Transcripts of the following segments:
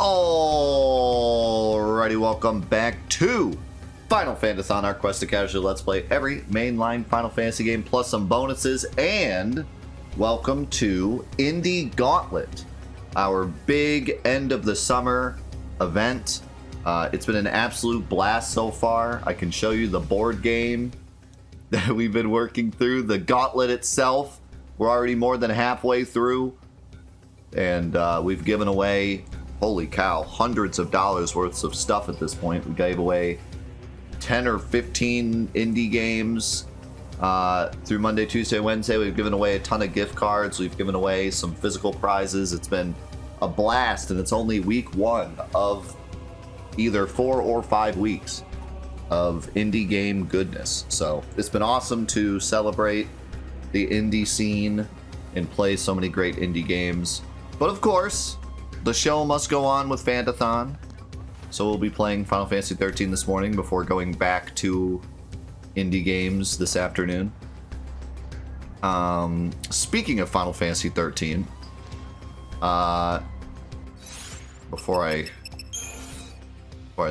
Alrighty, welcome back to Final Fantathon, our quest to casually let's play every mainline Final Fantasy game plus some bonuses, and welcome to Indie Gauntlet, our big end of the summer event. It's been an absolute blast so far. I can show you the board game that we've been working through, the gauntlet itself. We're already more than halfway through, and we've given away, holy cow, hundreds of dollars worth of stuff at this point. We gave away 10 or 15 indie games through Monday, Tuesday, Wednesday. We've given away a ton of gift cards. We've given away some physical prizes. It's been a blast, and it's only week one of either 4 or 5 weeks of indie game goodness. So it's been awesome to celebrate the indie scene and play so many great indie games. But of course, the show must go on with Fantathon. So we'll be playing Final Fantasy XIII this morning before going back to indie games this afternoon. Speaking of Final Fantasy XIII, before I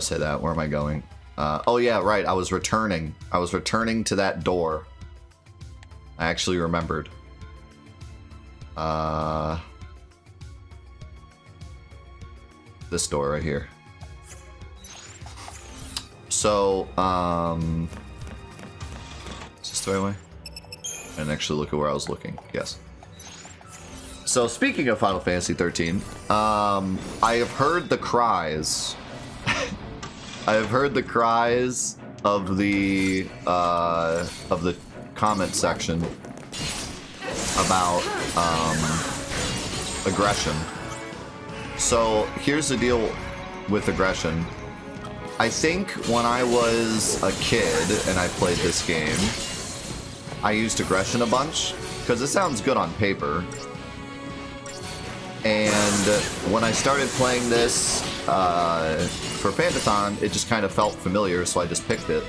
say that, where am I going? Oh yeah, right, I was returning to that door. I actually remembered. This door right here. So, is this the right way? And actually look at where I was looking. Yes. So, speaking of Final Fantasy XIII, I have heard the cries. I have heard the cries of the comment section about aggression. So here's the deal with aggression. I think when I was a kid and I played this game, I used aggression a bunch because it sounds good on paper. And when I started playing this for Fantathon, it just kind of felt familiar, so I just picked it.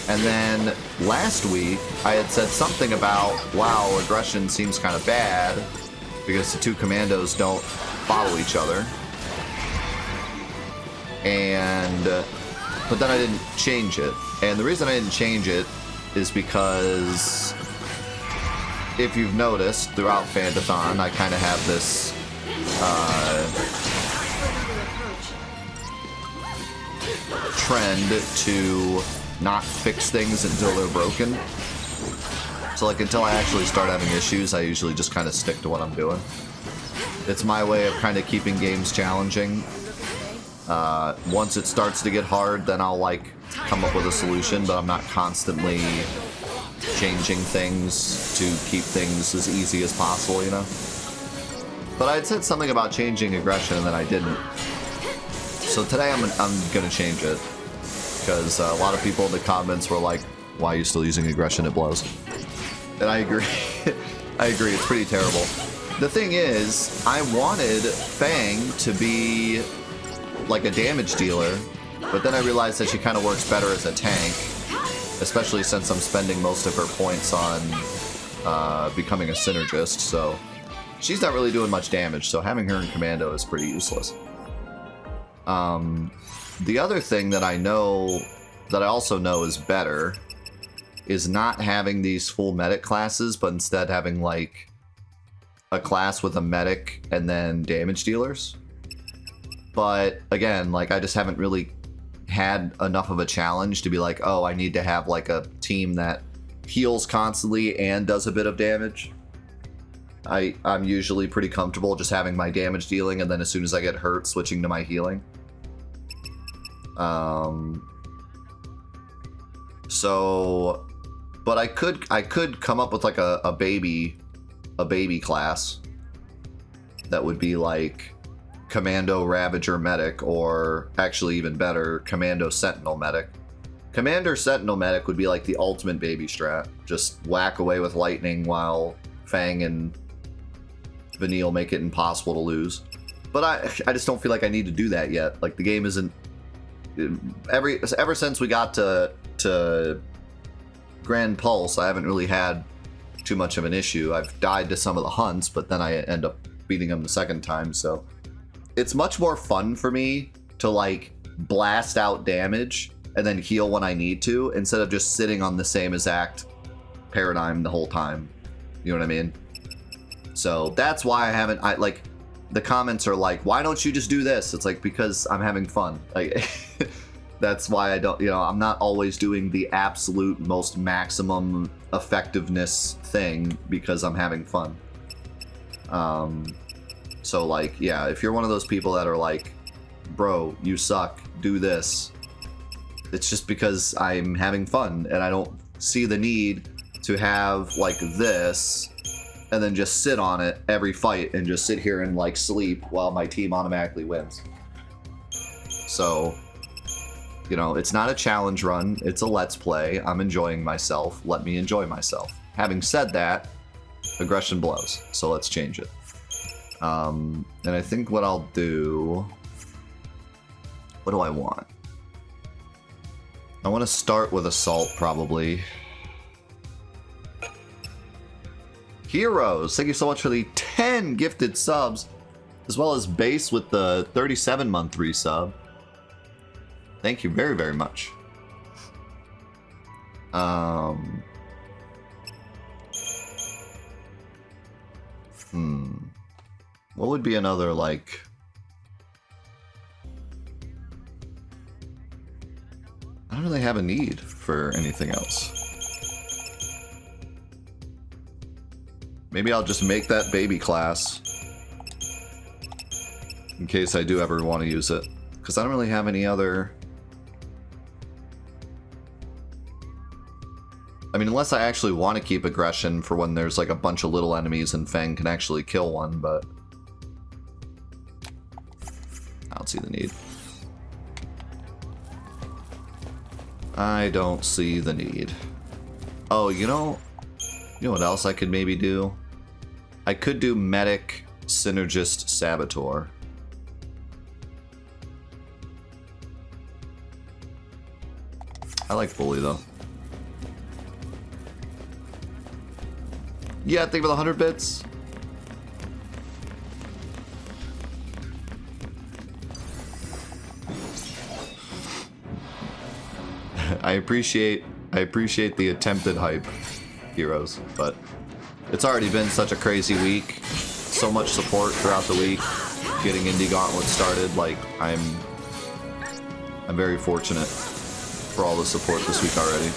And then last week, I had said something about, wow, aggression seems kind of bad because the two commandos don't follow each other. But then I didn't change it. And the reason I didn't change it is because if you've noticed throughout Fantathon, I kind of have this trend to not fix things until they're broken. So like until I actually start having issues, I usually just kind of stick to what I'm doing. It's my way of kind of keeping games challenging. Once it starts to get hard, then I'll like come up with a solution, but I'm not constantly changing things to keep things as easy as possible, you know? But I had said something about changing aggression and then I didn't. So today I'm gonna change it. Because a lot of people in the comments were like, why are you still using aggression? It blows. And I agree. I agree, it's pretty terrible. The thing is, I wanted Fang to be like a damage dealer, but then I realized that she kind of works better as a tank, especially since I'm spending most of her points on becoming a synergist, so she's not really doing much damage, so having her in commando is pretty useless. The other thing that I also know is better is not having these full medic classes, but instead having like a class with a medic and then damage dealers. But again, like I just haven't really had enough of a challenge to be like, oh, I need to have like a team that heals constantly and does a bit of damage. I'm usually pretty comfortable just having my damage dealing and then as soon as I get hurt, switching to my healing. So, but I could come up with like a baby class that would be like Commando Ravager Medic, or actually even better, Commando Sentinel Medic. Commander Sentinel Medic would be like the ultimate baby strat. Just whack away with lightning while Fang and Vanille make it impossible to lose. But I just don't feel like I need to do that yet. Like the game isn't... Ever since we got to Grand Pulse, I haven't really had too much of an issue. I've died to some of the hunts, but then I end up beating them the second time, so it's much more fun for me to like blast out damage and then heal when I need to, instead of just sitting on the same exact paradigm the whole time. You know what I mean? So that's why I like, the comments are like, why don't you just do this? It's like, because I'm having fun. Like, that's why I don't, you know, I'm not always doing the absolute most maximum effectiveness thing, because I'm having fun. So like, yeah, if you're one of those people that are like, bro, you suck, do this, it's just because I'm having fun and I don't see the need to have like this and then just sit on it every fight and just sit here and like sleep while my team automatically wins. So, you know, it's not a challenge run, it's a let's play. I'm enjoying myself. Let me enjoy myself. Having said that, aggression blows, so let's change it. And I think what I'll do... What do I want? I want to start with Assault, probably. Heroes, thank you so much for the 10 gifted subs, as well as Base with the 37-month resub. Thank you very, very much. What would be another, like... I don't really have a need for anything else. Maybe I'll just make that baby class in case I do ever want to use it, because I don't really have any other... I mean, unless I actually want to keep aggression for when there's like a bunch of little enemies and Fang can actually kill one, but I don't see the need. I don't see the need. Oh, you know what else I could maybe do? I could do Medic, Synergist, Saboteur. I like Bully, though. Yeah, think for the 100 bits. I appreciate the attempted hype, Heroes, but it's already been such a crazy week. So much support throughout the week. Getting Indie Gauntlet started, like I'm very fortunate for all the support this week already.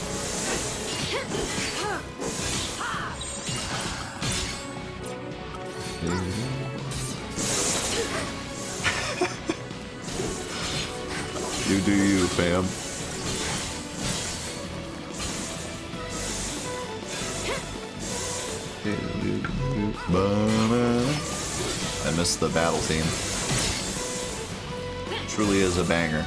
You do you, fam. I missed the battle theme. Truly is a banger.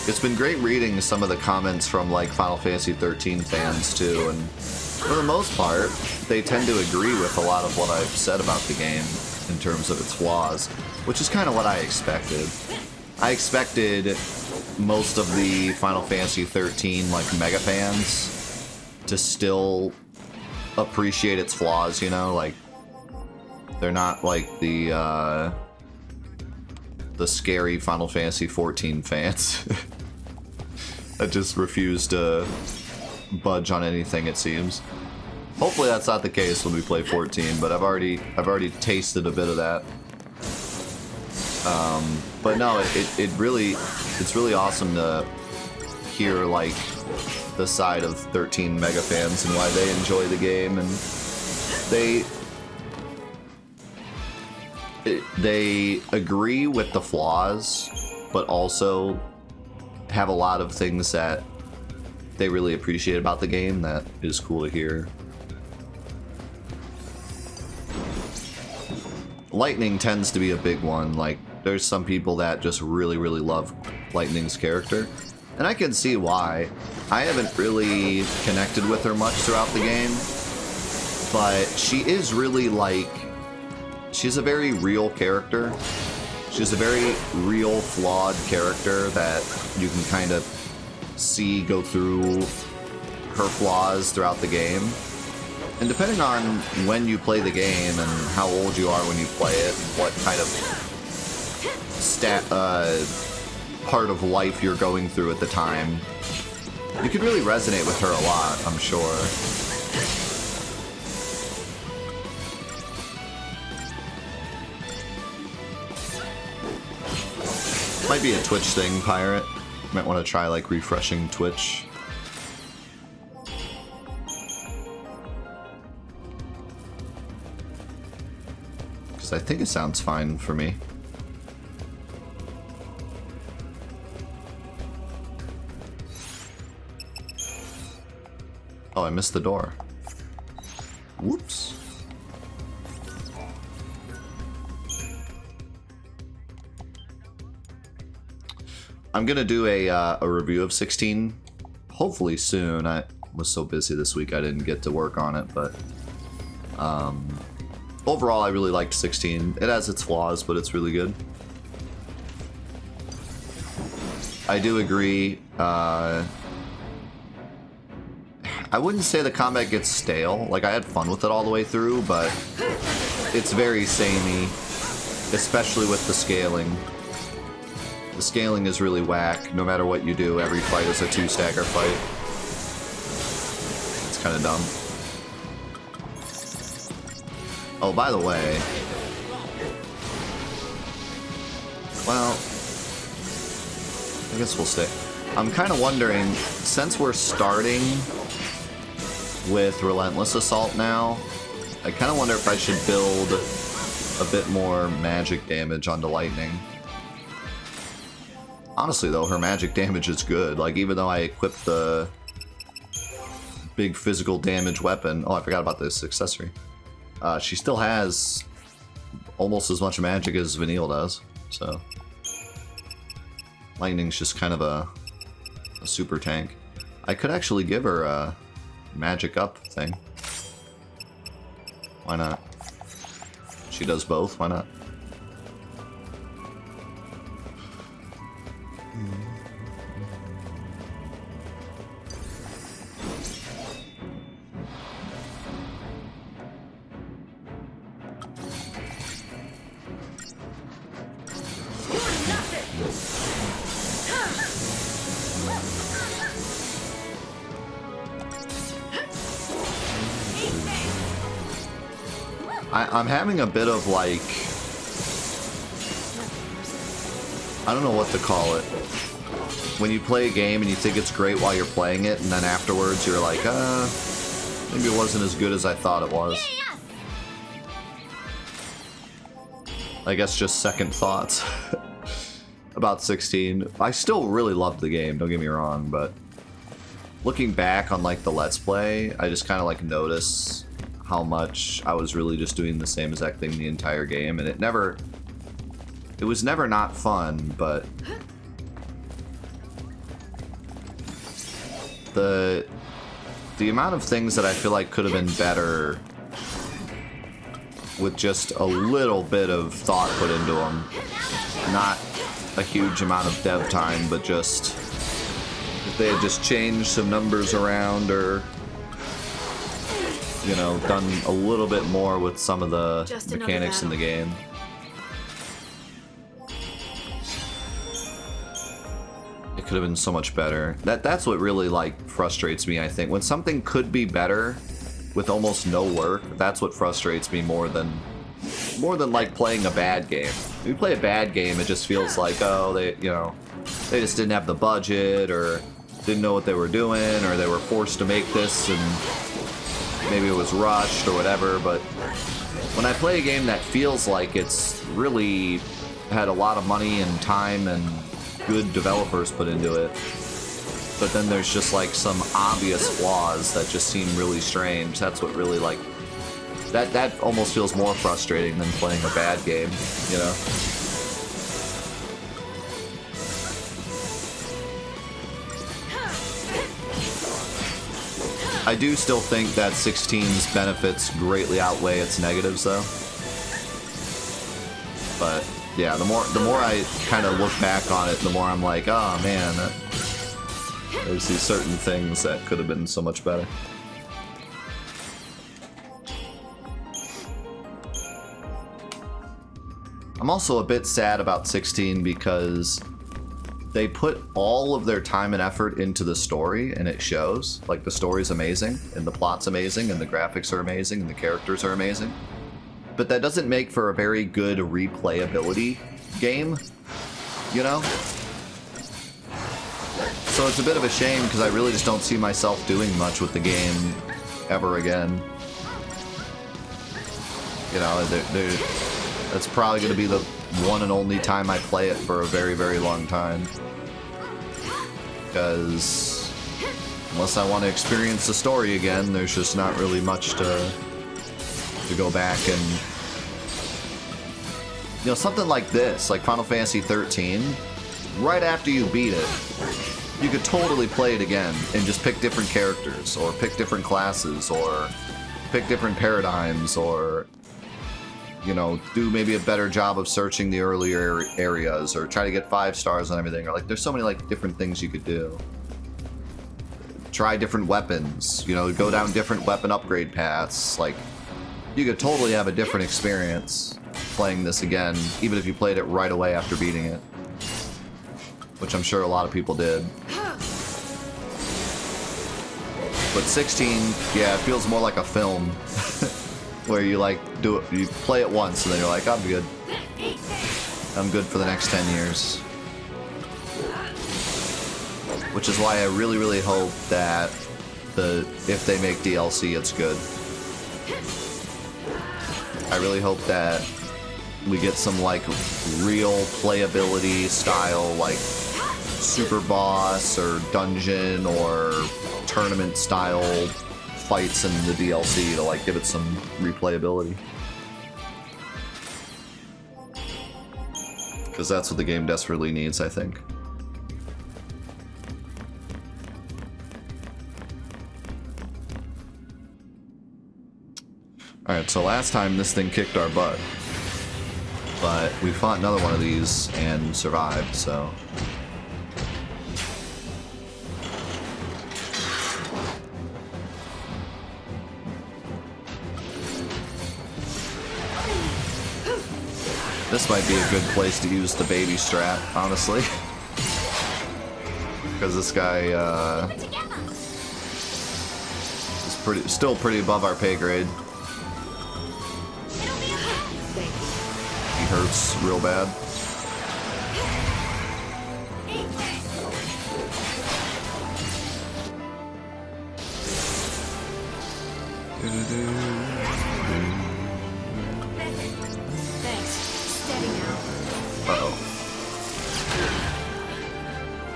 It's been great reading some of the comments from like Final Fantasy XIII fans too, and for the most part, they tend to agree with a lot of what I've said about the game in terms of its flaws, which is kind of what I expected. I expected most of the Final Fantasy XIII like mega fans to still appreciate its flaws, you know, like they're not like the scary Final Fantasy XIV fans that just refuse to budge on anything, it seems. Hopefully that's not the case when we play 14, but I've already tasted a bit of that. But no, it's really awesome to hear like the side of 13 mega fans and why they enjoy the game, and they agree with the flaws, but also have a lot of things that they really appreciate about the game that is cool to hear. Lightning tends to be a big one. Like, there's some people that just really, really love Lightning's character, and I can see why. I haven't really connected with her much throughout the game, but she is really like... she's a very real character. She's a very real, flawed character that you can kind of see go through her flaws throughout the game. And depending on when you play the game and how old you are when you play it, and what kind of part of life you're going through at the time, you could really resonate with her a lot, I'm sure. Might be a Twitch thing, Pirate. Might want to try, like, refreshing Twitch. Because I think it sounds fine for me. Oh, I missed the door. Whoops. I'm gonna do a review of 16, hopefully soon. I was so busy this week I didn't get to work on it, but overall I really liked 16. It has its flaws, but it's really good. I do agree. I wouldn't say the combat gets stale. Like, I had fun with it all the way through, but it's very samey, especially with the scaling. The scaling is really whack. No matter what you do, every fight is a 2-stagger fight. It's kind of dumb. Oh, by the way... Well... I guess we'll stay. I'm kind of wondering, since we're starting with Relentless Assault now, I kind of wonder if I should build a bit more magic damage onto Lightning. Honestly, though, her magic damage is good. Like, even though I equipped the big physical damage weapon... Oh, I forgot about this accessory. She still has almost as much magic as Vanille does, so... Lightning's just kind of a super tank. I could actually give her a magic up thing. Why not? She does both, why not? I'm having a bit of, like, I don't know what to call it. When you play a game and you think it's great while you're playing it, and then afterwards you're like, maybe it wasn't as good as I thought it was. I guess just second thoughts about 16. I still really loved the game, don't get me wrong, but looking back on, like, the Let's Play, I just kind of, like, notice how much I was really just doing the same exact thing the entire game, and it was never not fun, but the amount of things that I feel like could have been better with just a little bit of thought put into them, not a huge amount of dev time, but just if they had just changed some numbers around, or you know, done a little bit more with some of the mechanics in the game. It could have been so much better. That's what really, like, frustrates me, I think. When something could be better with almost no work, that's what frustrates me more than like playing a bad game. When you play a bad game, it just feels like, oh, they just didn't have the budget, or didn't know what they were doing, or they were forced to make this and maybe it was rushed or whatever. But when I play a game that feels like it's really had a lot of money and time and good developers put into it, but then there's just like some obvious flaws that just seem really strange, that's what really, like, that almost feels more frustrating than playing a bad game, you know? I do still think that 16's benefits greatly outweigh its negatives, though. But yeah, the more I kind of look back on it, the more I'm like, oh man, there's these certain things that could have been so much better. I'm also a bit sad about 16 because they put all of their time and effort into the story, and it shows. Like, the story's amazing, and the plot's amazing, and the graphics are amazing, and the characters are amazing. But that doesn't make for a very good replayability game, you know? So it's a bit of a shame, because I really just don't see myself doing much with the game ever again. You know, that's probably going to be the one and only time I play it for a very, very long time. Because unless I want to experience the story again, there's just not really much to go back and... You know, something like this, like Final Fantasy XIII, right after you beat it, you could totally play it again and just pick different characters, or pick different classes, or pick different paradigms, or... you know, do maybe a better job of searching the earlier areas, or try to get 5 stars on everything, or like there's so many like different things you could do. Try different weapons, you know, go down different weapon upgrade paths. Like, you could totally have a different experience playing this again, even if you played it right away after beating it, which I'm sure a lot of people did. But 16, yeah, it feels more like a film. Where you like you play it once and then you're like, I'm good. I'm good for the next 10 years. Which is why I really, really hope that if they make DLC, it's good. I really hope that we get some like real playability style, like super boss or dungeon or tournament style fights in the DLC to like give it some replayability, because that's what the game desperately needs, I think. Alright, so last time this thing kicked our butt, but we fought another one of these and survived, so... This might be a good place to use the baby strat, honestly. Because this guy, is still pretty above our pay grade. He hurts real bad. Uh-oh.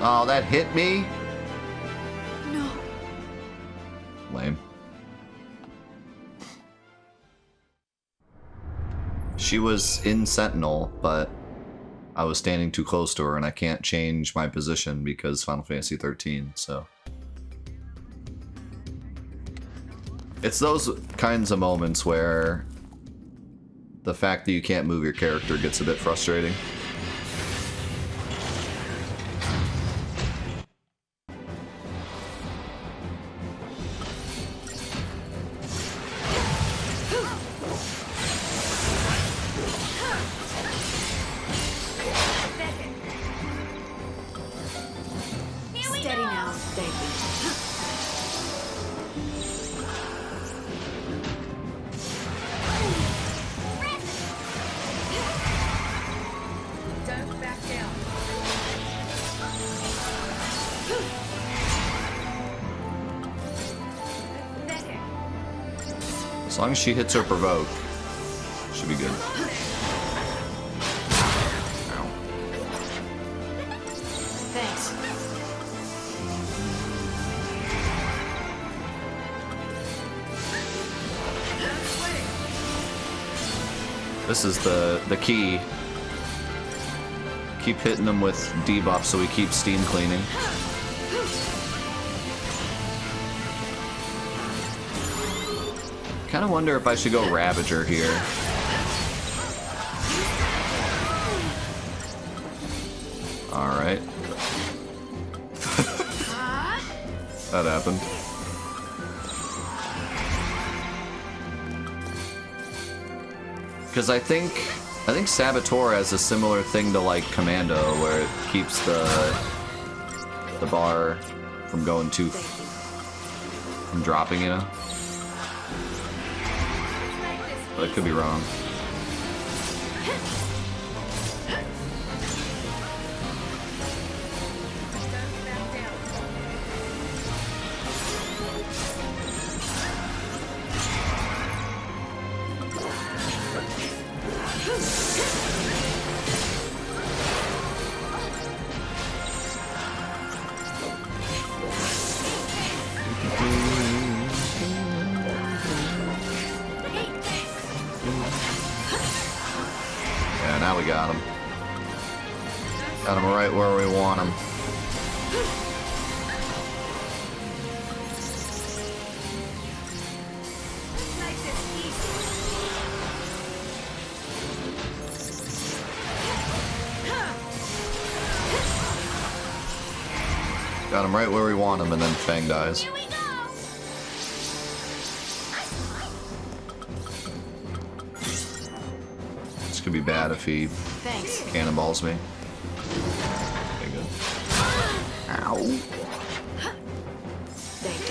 Oh, that hit me? No. Lame. She was in Sentinel, but I was standing too close to her and I can't change my position because Final Fantasy XIII, so... It's those kinds of moments where the fact that you can't move your character gets a bit frustrating. Steady now, thank you. Don't back down. As long as she hits her provoke, should be good. Ow. Thanks. This is the key. Keep hitting them with debuff so we keep steam cleaning. Kind of wonder if I should go Ravager here. Alright. That happened. Because I think Saboteur has a similar thing to like Commando, where it keeps the bar from going from dropping, you know. But I could be wrong. Yeah, now we got him. Got him right where we want him. Got him right where we want him, and then Fang dies. This could be bad if he cannonballs me. Okay, good. Ow.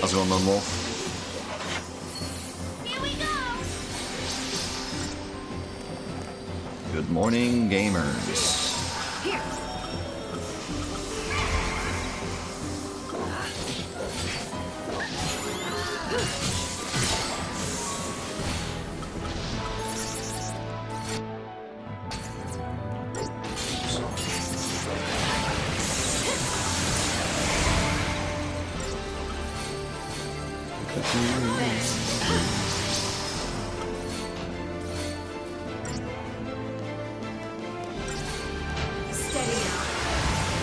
How's it going, Lone Wolf? Good morning, gamers.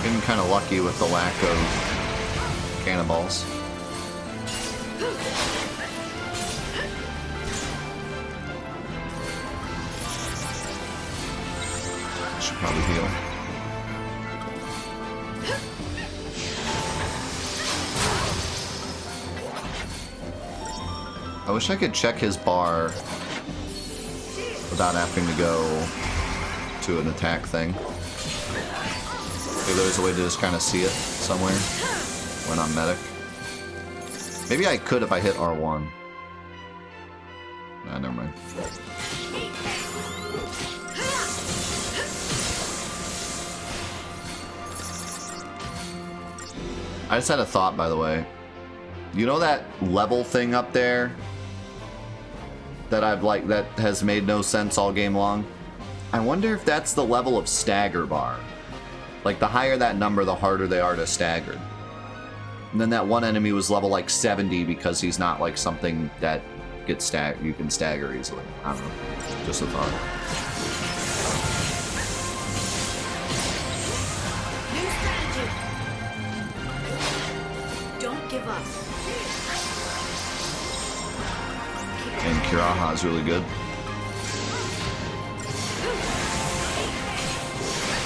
Getting kind of lucky with the lack of cannonballs. Should probably heal. I wish I could check his bar without having to go to an attack thing. Maybe there's a way to just kind of see it somewhere when I'm medic. Maybe I could if I hit R1. Nah, never mind. I just had a thought, by the way. You know that level thing up there that that has made no sense all game long? I wonder if that's the level of stagger bar. Like, the higher that number, the harder they are to stagger. And then that one enemy was level, like, 70 because he's not, like, something that gets you can stagger easily. I don't know. Just a thought. New strategy. Don't give up. And Kiraha is really good.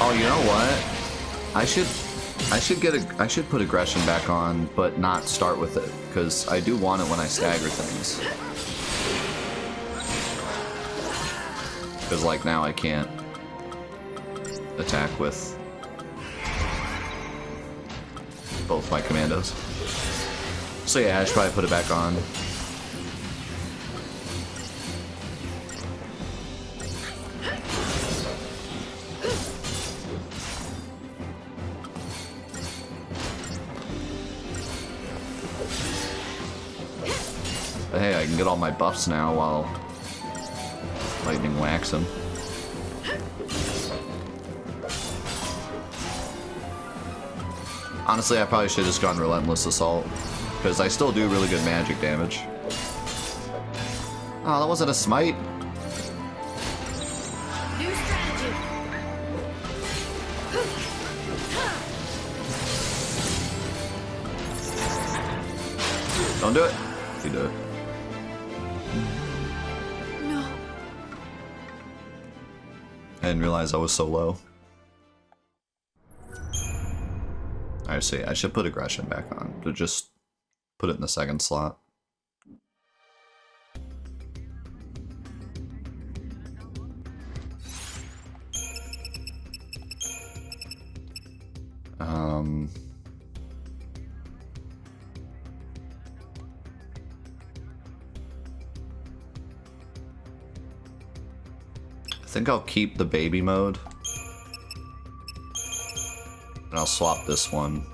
Oh, you know what? I should put aggression back on, but not start with it, because I do want it when I stagger things. Because like now I can't attack with both my commandos. So yeah, I should probably put it back on. But hey, I can get all my buffs now while lightning whacks him. Honestly, I probably should have just gone Relentless Assault, because I still do really good magic damage. Oh, that wasn't a smite. New strategy. Don't do it. You do it. No. I didn't realize I was so low. I see. I should put aggression back on. To just put it in the second slot. I think I'll keep the baby mode. And I'll swap this one.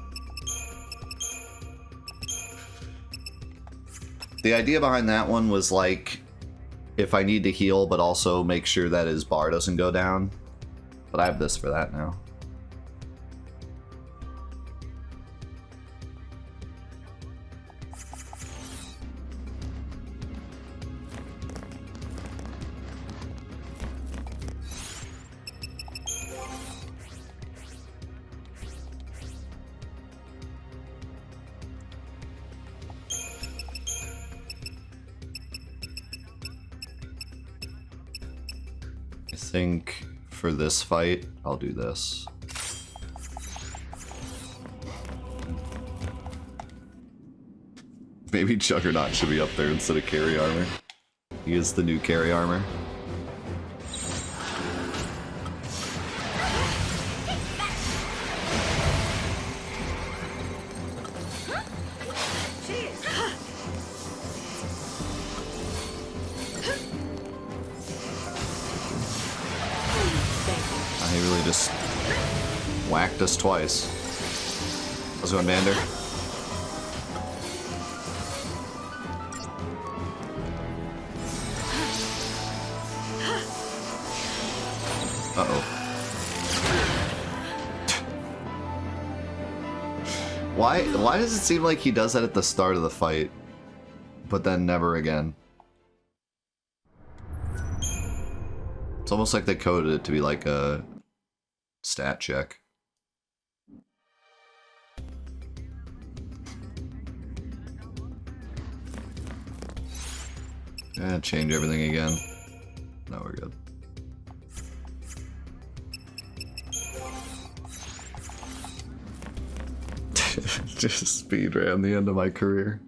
The idea behind that one was like, if I need to heal, but also make sure that his bar doesn't go down. But I have this for that now. I think for this fight, I'll do this. Maybe Juggernaut should be up there instead of carry armor. He is the new carry armor. He really just whacked us twice. How's it going, Vander? Uh-oh. Why does it seem like he does that at the start of the fight, but then never again? It's almost like they coded it to be like a stat check. And change everything again. No, we're good. Just speed ran the end of my career.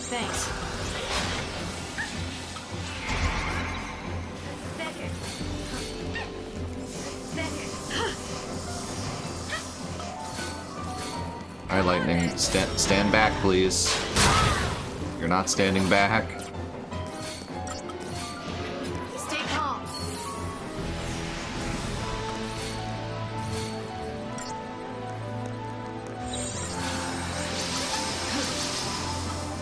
Thanks. Alright, Lightning, stand back, please. You're not standing back. Stay calm.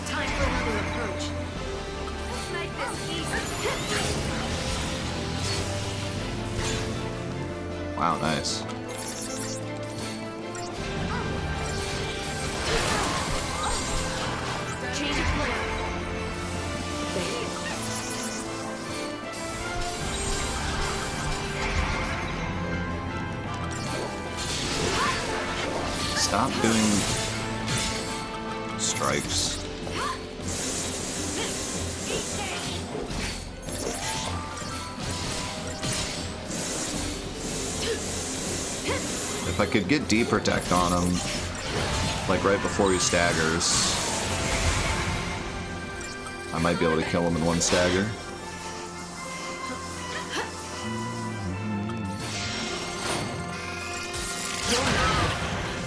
Time for another approach. Let's make this easy. Wow, nice. Change of plan. Stop doing strikes. If I could get D protect on him, like right before he staggers, I might be able to kill him in one stagger.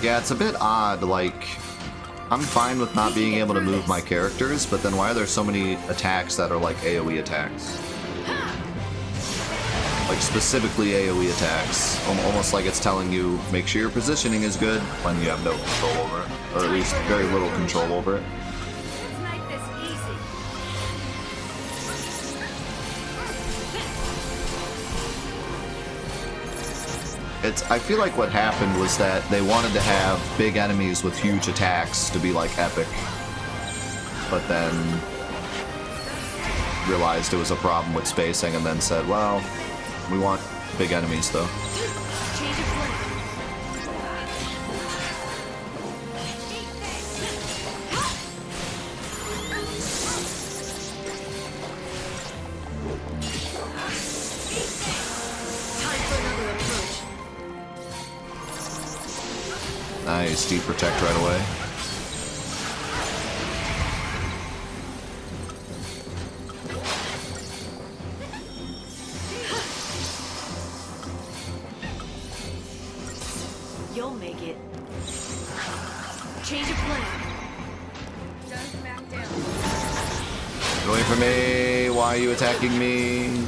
Yeah, it's a bit odd, like, I'm fine with not being able to move my characters, but then why are there so many attacks that are like AoE attacks? Like, specifically AoE attacks. Almost like it's telling you, make sure your positioning is good when you have no control over it. Or at least very little control over it. Let's make this easy. I feel like what happened was that they wanted to have big enemies with huge attacks to be like epic, but then realized it was a problem with spacing and then said, well, we want big enemies though. Change of plan. Nice, deep protect right away. You'll make it. Change of plan. Don't back down. Get away from me! Why are you attacking me?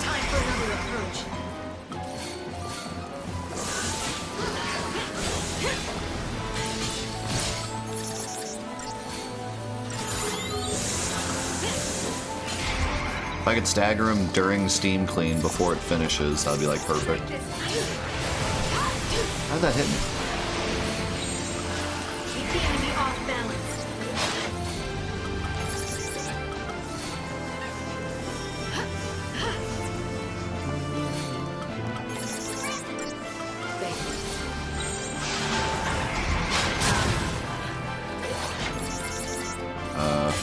Time for another approach. If I could stagger him during Steam Clean before it finishes, that'd be like perfect. How'd that hit me? Keep the enemy off balance.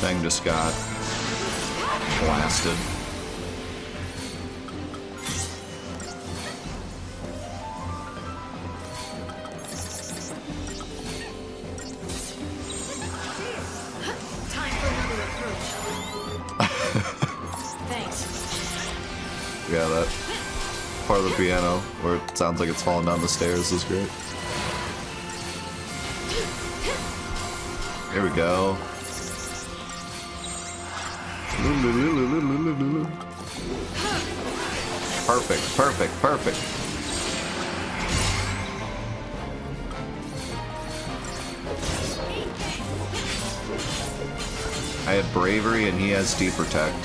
Thing just got blasted. Time for another approach. Thanks. Yeah, that part of the piano where it sounds like it's falling down the stairs is great. Here we go. Perfect, perfect, perfect. I had bravery and he has deep protect.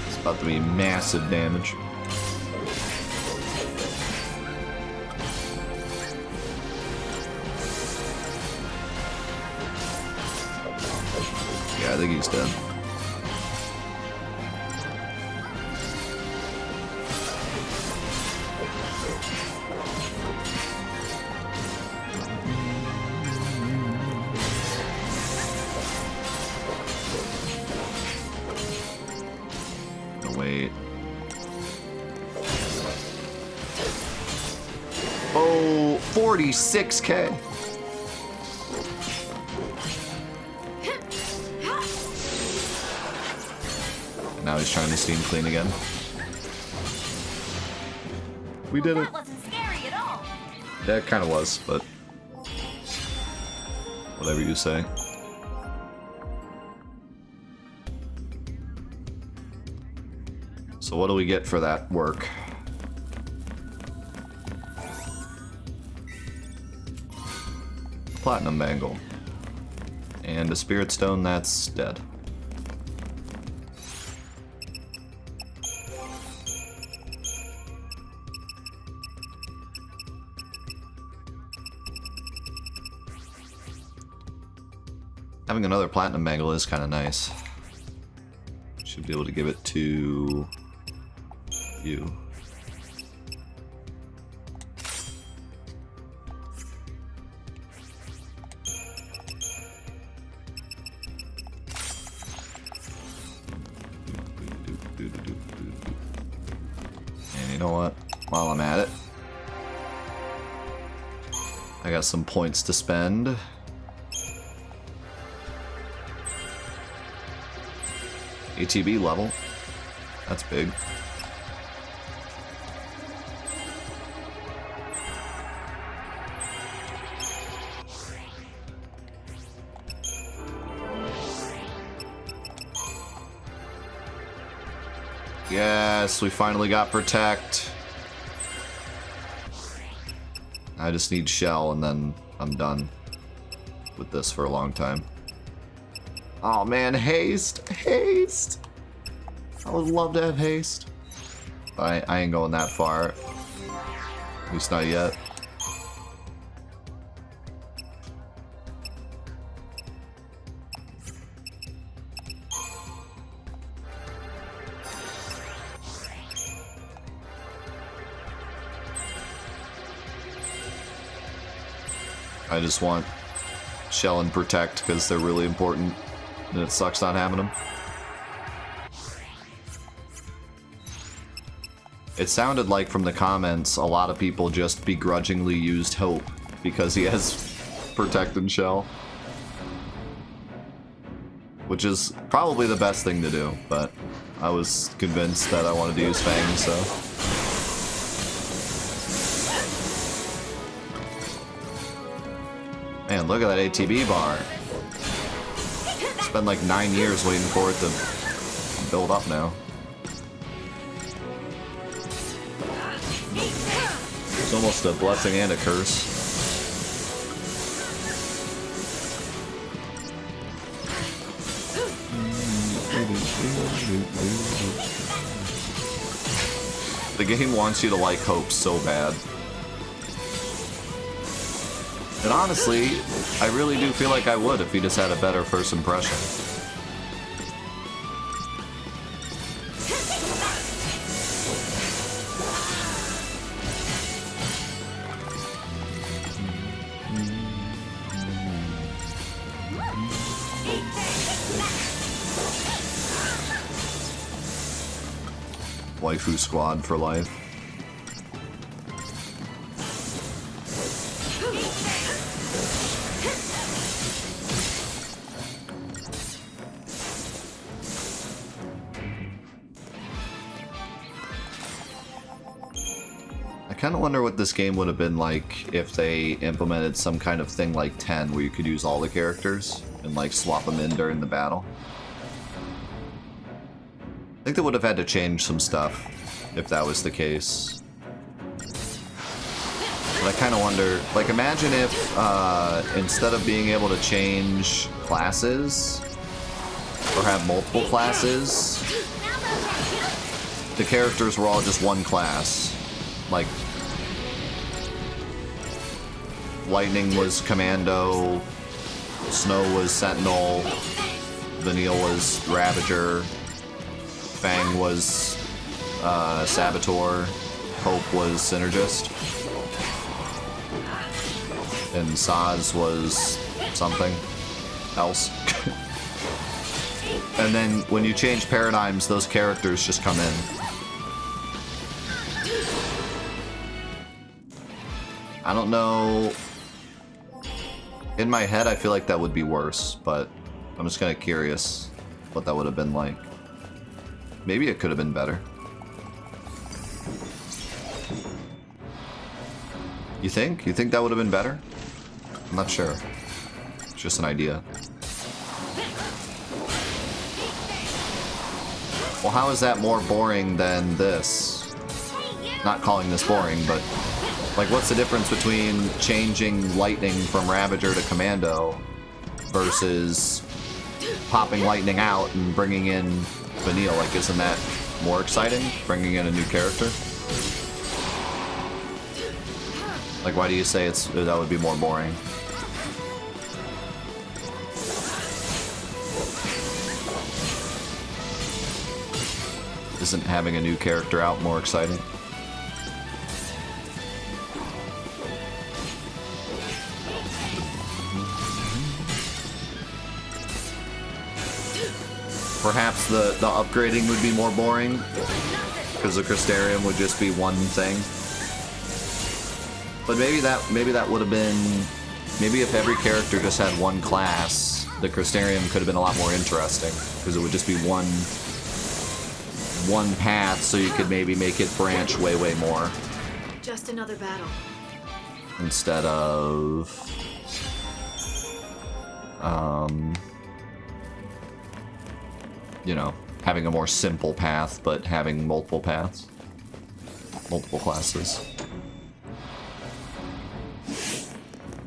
It's about to be massive damage. Yeah, I think he's dead. Wait. Oh, 46k. Now he's trying to Steam Clean again. We did it. That wasn't scary at all. Yeah, it kind of was, but whatever you say. So what do we get for that work? Platinum Bangle. And a Spirit Stone that's dead. Having another Platinum Bangle is kind of nice. Should be able to give it to you. And you know what? While I'm at it, I got some points to spend. ATB level. That's big. Yes, we finally got Protect. I just need Shell and then I'm done with this for a long time. Oh man, Haste! Haste! I would love to have Haste. But I ain't going that far. At least not yet. I just want Shell and Protect because they're really important. And it sucks not having them. It sounded like from the comments, a lot of people just begrudgingly used Hope because he has Protect and Shell. Which is probably the best thing to do, but I was convinced that I wanted to use Fang, so... Man, look at that ATB bar. It's been like 9 years waiting for it to build up now. It's almost a blessing and a curse. The game wants you to like Hope so bad. And honestly, I really do feel like I would if he just had a better first impression. Waifu squad for life. I kind of wonder what this game would have been like if they implemented some kind of thing like 10 where you could use all the characters and like swap them in during the battle. I think they would have had to change some stuff if that was the case. But I kind of wonder, like, imagine if instead of being able to change classes or have multiple classes, the characters were all just one class. Like, Lightning was Commando, Snow was Sentinel, Vanille was Ravager, Fang was Saboteur, Hope was Synergist, and Saz was something else. And then when you change paradigms, those characters just come in. I don't know. In my head, I feel like that would be worse, but I'm just kind of curious what that would have been like. Maybe it could have been better. You think? You think that would have been better? I'm not sure. It's just an idea. Well, how is that more boring than this? Not calling this boring, but... like, what's the difference between changing Lightning from Ravager to Commando versus popping Lightning out and bringing in Vanille? Like, isn't that more exciting, bringing in a new character? Like, why do you say that would be more boring? Isn't having a new character out more exciting? Perhaps the upgrading would be more boring, because the Crystarium would just be one thing. But maybe that would have been... maybe if every character just had one class, the Crystarium could have been a lot more interesting, because it would just be one path, so you could maybe make it branch way more. Just another battle. Instead of... you know, having a more simple path, but having multiple paths. Multiple classes.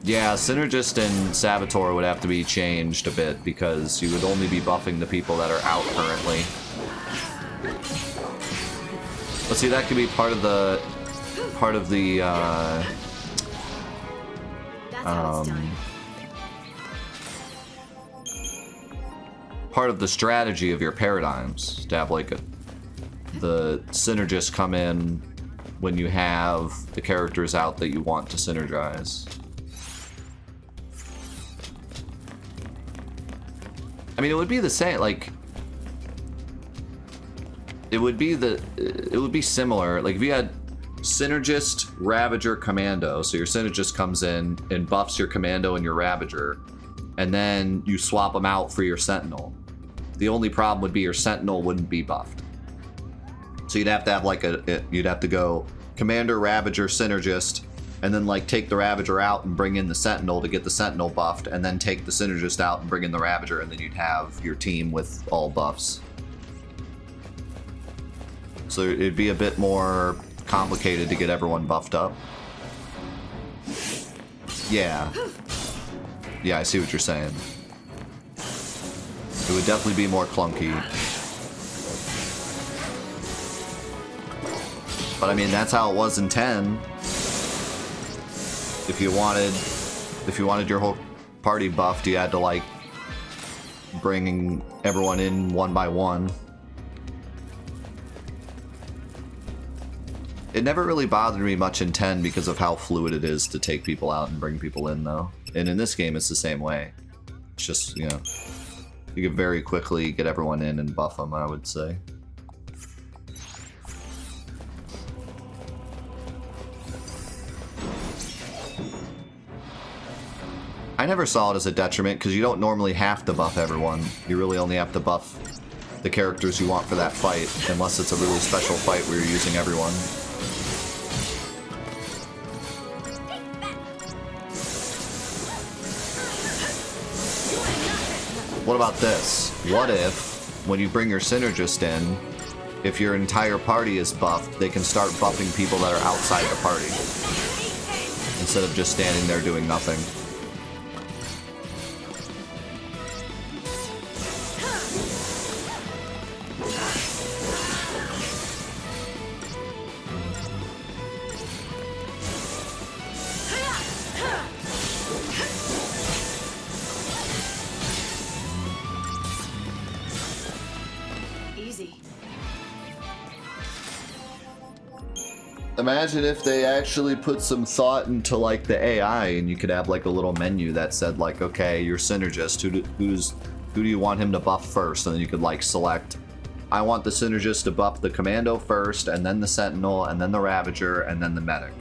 Yeah, Synergist and Saboteur would have to be changed a bit, because you would only be buffing the people that are out currently. But see, that could be part of the... part of the strategy of your paradigms, to have like the synergists come in when you have the characters out that you want to synergize. I mean, it would be the same, like... it would be similar. Like if you had Synergist, Ravager, Commando. So your Synergist comes in and buffs your Commando and your Ravager, and then you swap them out for your Sentinel. The only problem would be your Sentinel wouldn't be buffed. So you'd have to have like you'd have to go Commander, Ravager, Synergist, and then like take the Ravager out and bring in the Sentinel to get the Sentinel buffed, and then take the Synergist out and bring in the Ravager, and then you'd have your team with all buffs. So it'd be a bit more complicated to get everyone buffed up. Yeah. Yeah, I see what you're saying. It would definitely be more clunky. But I mean, that's how it was in 10. If you wanted your whole party buffed, you had to like bring everyone in one by one. It never really bothered me much in 10 because of how fluid it is to take people out and bring people in, though. And in this game, it's the same way. It's just, you know, you can very quickly get everyone in and buff them, I would say. I never saw it as a detriment because you don't normally have to buff everyone. You really only have to buff the characters you want for that fight, unless it's a really special fight where you're using everyone. What about this? What if, when you bring your Synergist in, if your entire party is buffed, they can start buffing people that are outside the party, instead of just standing there doing nothing. Imagine if they actually put some thought into like the AI, and you could have like a little menu that said like, okay, your Synergist, who do you want him to buff first? And then you could like select, I want the Synergist to buff the Commando first, and then the Sentinel, and then the Ravager, and then the Medic.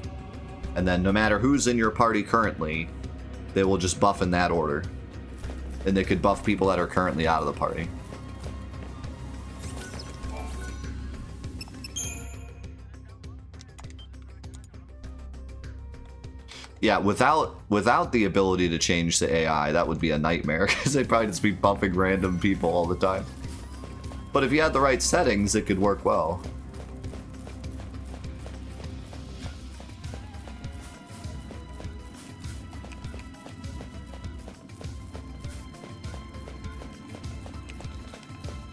And then no matter who's in your party currently, they will just buff in that order. And they could buff people that are currently out of the party. Yeah, without the ability to change the AI, that would be a nightmare, because they'd probably just be bumping random people all the time. But if you had the right settings, it could work well.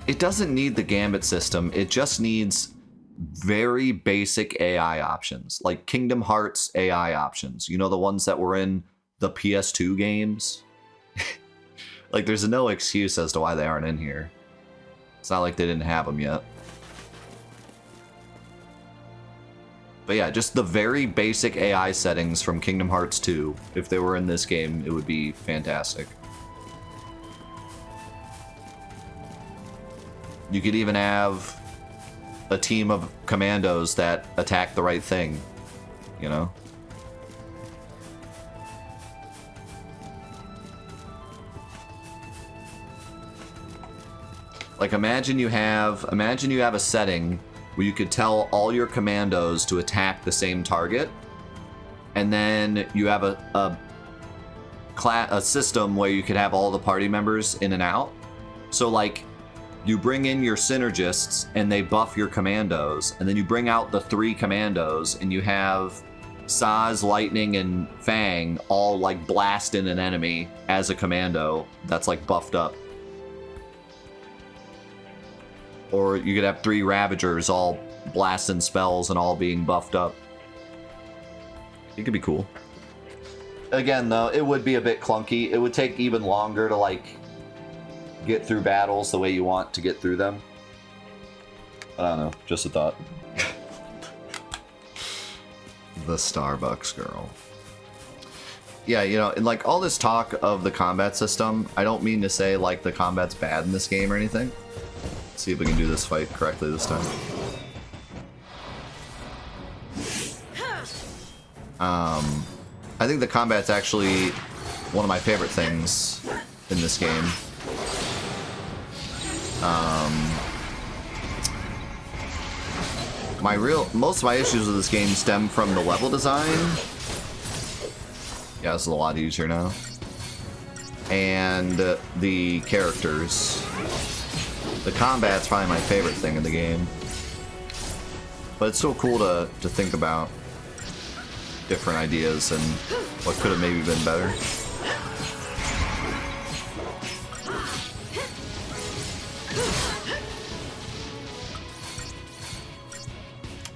It doesn't need the Gambit system, it just needs very basic AI options, like Kingdom Hearts AI options. You know, the ones that were in the PS2 games? Like, there's no excuse as to why they aren't in here. It's not like they didn't have them yet. But yeah, just the very basic AI settings from Kingdom Hearts 2, if they were in this game, it would be fantastic. You could even have a team of commandos that attack the right thing, you know? Like, imagine you have a setting where you could tell all your commandos to attack the same target, and then you have a system where you could have all the party members in and out. So like, you bring in your Synergists and they buff your commandos, and then you bring out the 3 commandos and you have Saz, Lightning, and Fang all like blast in an enemy as a commando that's like buffed up. Or you could have 3 Ravagers all blasting spells and all being buffed up. It could be cool. Again though, it would be a bit clunky. It would take even longer to like get through battles the way you want to get through them. I don't know, just a thought. The Starbucks girl. Yeah, you know, and like all this talk of the combat system, I don't mean to say like the combat's bad in this game or anything. See if we can do this fight correctly this time. I think the combat's actually one of my favorite things in this game. Most of my issues with this game stem from the level design. Yeah, this is a lot easier now. And the characters. The combat's probably my favorite thing in the game. But it's still cool to think about different ideas and what could have maybe been better.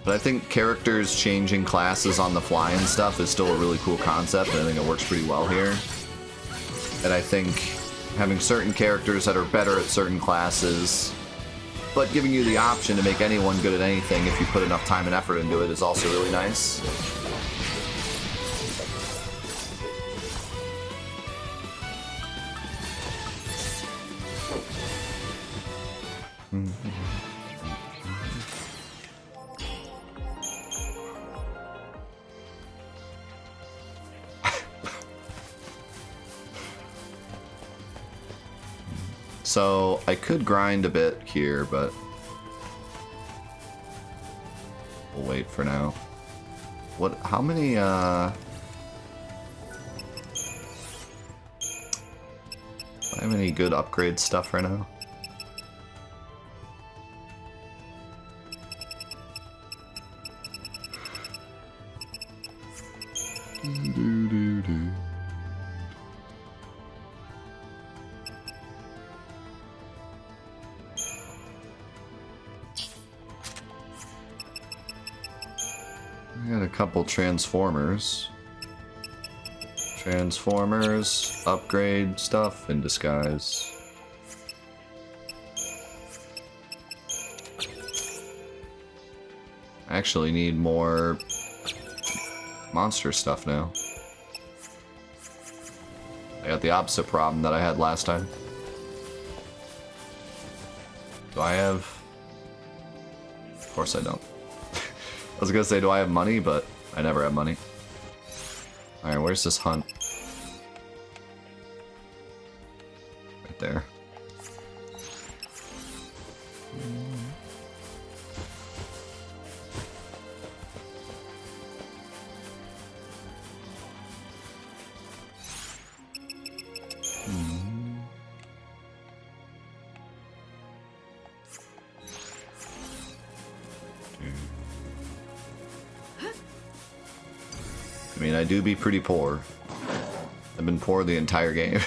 But I think characters changing classes on the fly and stuff is still a really cool concept, and I think it works pretty well here. And I think having certain characters that are better at certain classes, but giving you the option to make anyone good at anything if you put enough time and effort into it is also really nice. So I could grind a bit here, but we'll wait for now. What? How many? Do I have any good upgrade stuff right now? I got a couple transformers. Transformers, upgrade stuff in disguise. I actually need more monster stuff now. I got the opposite problem that I had last time. Do I have? Of course I don't. I was gonna say, do I have money? But I never have money. Alright, where's this hunt? Right there. I mean, I do be pretty poor. I've been poor the entire game.